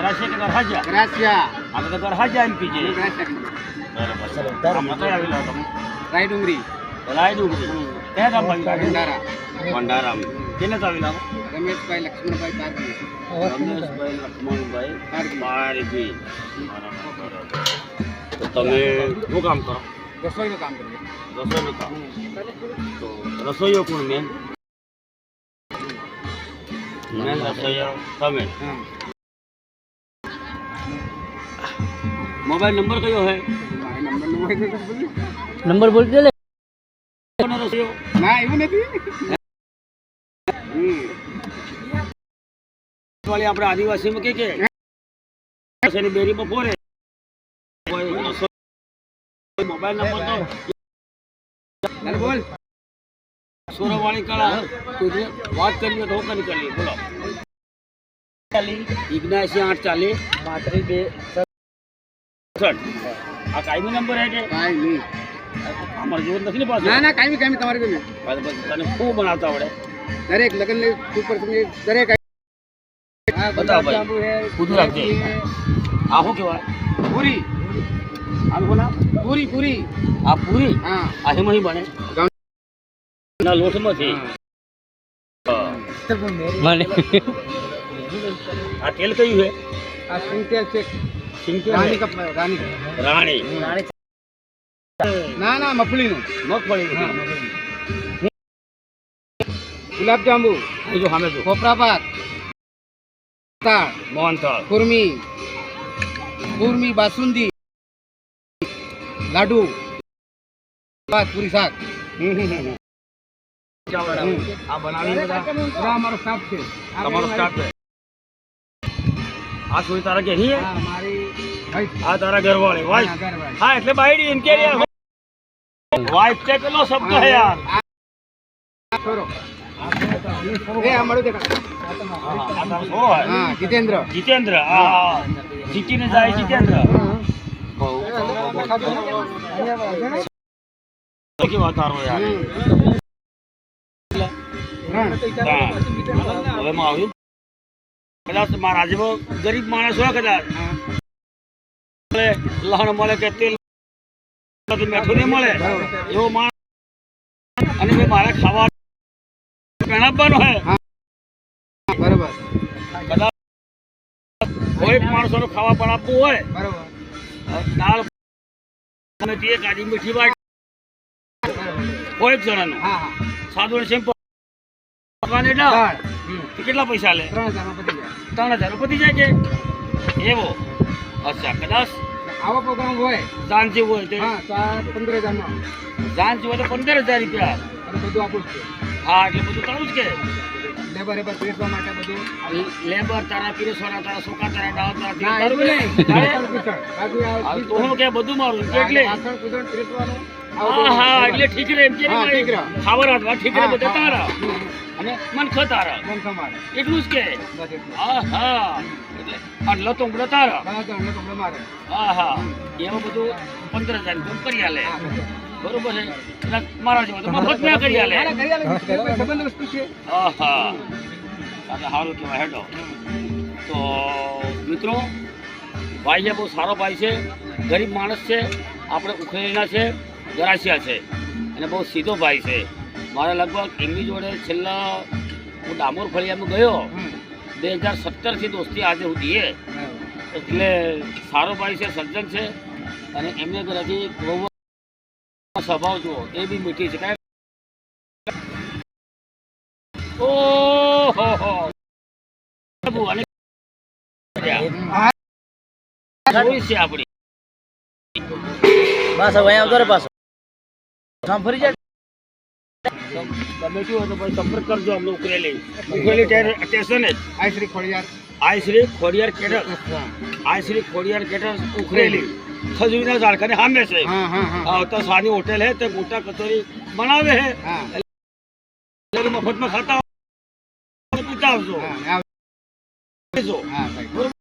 ગરાસિયા કે ગરહાજા? ગ્રાસિયા. આપણે તો ગરહાજા એમ કીજે. ગ્રાસિયા. બરાબર. મતો આવેલા તમે રાઈ ડુંગરી. રાય ડુંગરી ક્યાં ગામ આવેલા? ભંડારા. ભંડારામ. કેને તો આવેલા? રમેશભાઈ લક્ષ્મણભાઈ પારકી. રમેશભાઈ લક્ષ્મણભાઈ પારકી. પારકી. બરાબર. તો તમે શું કામ કરો? રસોઈનું કામ કરીએ. રસોઈનું કામ. તો રસોઈયો કોણ મેન? મેન રસોઈયો તમે. હા. મોબાઈલ નંબર કયો હે? મારે નંબર હોય તો બોલીએ. નંબર બોલ દે લે. કોનો રસોઈયો? ના એવું નથી. વાળી આપણે આદિવાસીમાં કે એની બેરી બપોરે મોબાઈલ નંબર તો ચાલ બોલ. સોરાવાળી કળા વાત કરીએ તો કરી કરીએ બોલો. 79 840 આ કાયમી નંબર હે કે કાંઈ નહીં. અમારે જેવો નથી ને પાછો? ના ના કાંઈ કાંઈ તમારે ગમે. તને શું બનાવતા આવડે? દરેક લગ્ન ઉપર તમે દરેક બતાવો ભાઈ. કૂદું રાખજે. આ શું કહેવાય? પૂરી. આનું શું નામ? પૂરી પૂરી. આ પૂરી? હા. આ હેમાંથી બને? ના લોટમાંથી. મને આ તેલ કયું છે? આ સિંગતેલ છે. સિંગતેલ રાણી છે? કપ રાણી. રાણી. ના ના મફળીનું. મગફળી. હા. ગુલાબ જાંબુ. જો સામે જો ખોપરા પાક. તાળ. મોહનથાળ. કુરમી બાસુંદી. લાડુ. પૂરી શાક. આ બનાવી બધા આ અમારો સ્ટાફ છે. તમારો સ્ટાફ છે. આ સોય તારા ઘેરી હે? હા મારી વાઈફ. આ તારા ઘરવાળી વાઈફ. હા, ઘરવાળી. હા એટલે બાયડી એમ કે યાર વાઈફ છે પેલો શબ્દ હે યાર. છોરો. એ આ મળું દેખા. આ તારો છોરો હે? હા જીતેન્દ્ર. જીતેન્દ્ર. હા જીતીને જાય જીતેન્દ્ર. કેવા તારો યાર. હવે માં આવ્યું કદાચ મારા જેવો ગરીબ માણસ હોય કદાચ લહણ મળે કે તેલ મેઠું નહીં મળે એવો માણસ અને મારે ખાવા પહેણાવવાનો હે બરોબર. કદાચ કોઈ માણસોને ખાવા પણ આપવું હોય બરોબર. દાળ અને તે કાઢી મીઠી વાટ કોઈ જ જણાનું હા હા. સાદું સિમ્પલ દાળ. કેટલા પૈસા લે? 3000 માં પતી જાય. 3000 પતી જાય કે એવો? અચ્છા કદાચ આવો પ્રોગ્રામ હોય સાંજે હોય તે હા તો આ 15000 માં સાંજ હોય તો 15000 રૂપિયા. અને બધું આપણું જ છે. હા એટલે બધું તારું જ કે લેબર એબર પીરસવા માટે બધું. લેબર તારા પીરસવાના તારા સોકા તારા ડાવ તારા તેલ ના તારું એવું કે? નહીં. તારે? વાસણ કૂસણ. બાકી આ હા, તો હું કે બધું મારું એટલે વાસણ કૂસણ પીરસવાનું. હા હા એટલે ઠીક રે એમ કે હા, ઠીક રે. ખાવા રાંધવા ઠીક રે હા, બધા હા. તારા અને મનખ તારા મન સમારે. એટલું જ કે બસ એટલું. હા હા એટલે અને લતોંગડો તારા બસ તો અમને તો મારે. હા હા એમાં બધું 15000 રૂપિયા કરી આલે હા, બસ. બરોબર છે એટલે મારા જેવો તો મફત ના કરી આલે. ના, ના, કરી આલે. સંબંધ વસ્તુ છે. હા હા એટલે સારું કહેવાય હેડો. તો મિત્રો ભાઈ છે બહુ સારો ભાઈ છે ગરીબ માણસ છે આપણે ઉખરેલીના છે ગરાસિયા છે અને બહુ સીધો ભાઈ છે. મારે લગભગ એમની જોડે છેલ્લા હું ડામોર ફળિયામાં ગયો 2017થી દોસ્તી આજે સુધી એ એટલે સારો ભાઈ છે સજ્જન છે અને એમને ઘરેથી બહુ સ્વભાવ જુઓ એ બી મીઠી છે કાંઈ ઓહો અને જોઈ છે આપણી બસ હવે આવતો રે પાછો કામ ફરી જાય. તમે શું હોય તો ભાઈ સંપર્ક કરજો અમને ઉખરેલી સ્ટેશન જ આઈ શ્રી ખોડિયાર. આઈ શ્રી ખોડિયાર કેટર આઈ શ્રી ખોડિયાર કેટર ઉખરેલી ખજૂરીના ઝાડખાને સામે છે. હા હા હા. તો સાની હોટેલ હે તે મોટા કચોરી બનાવે હે હા મફતમાં ખાતા પીતા આવજો હા. જો હા ભાઈ. બરોબર.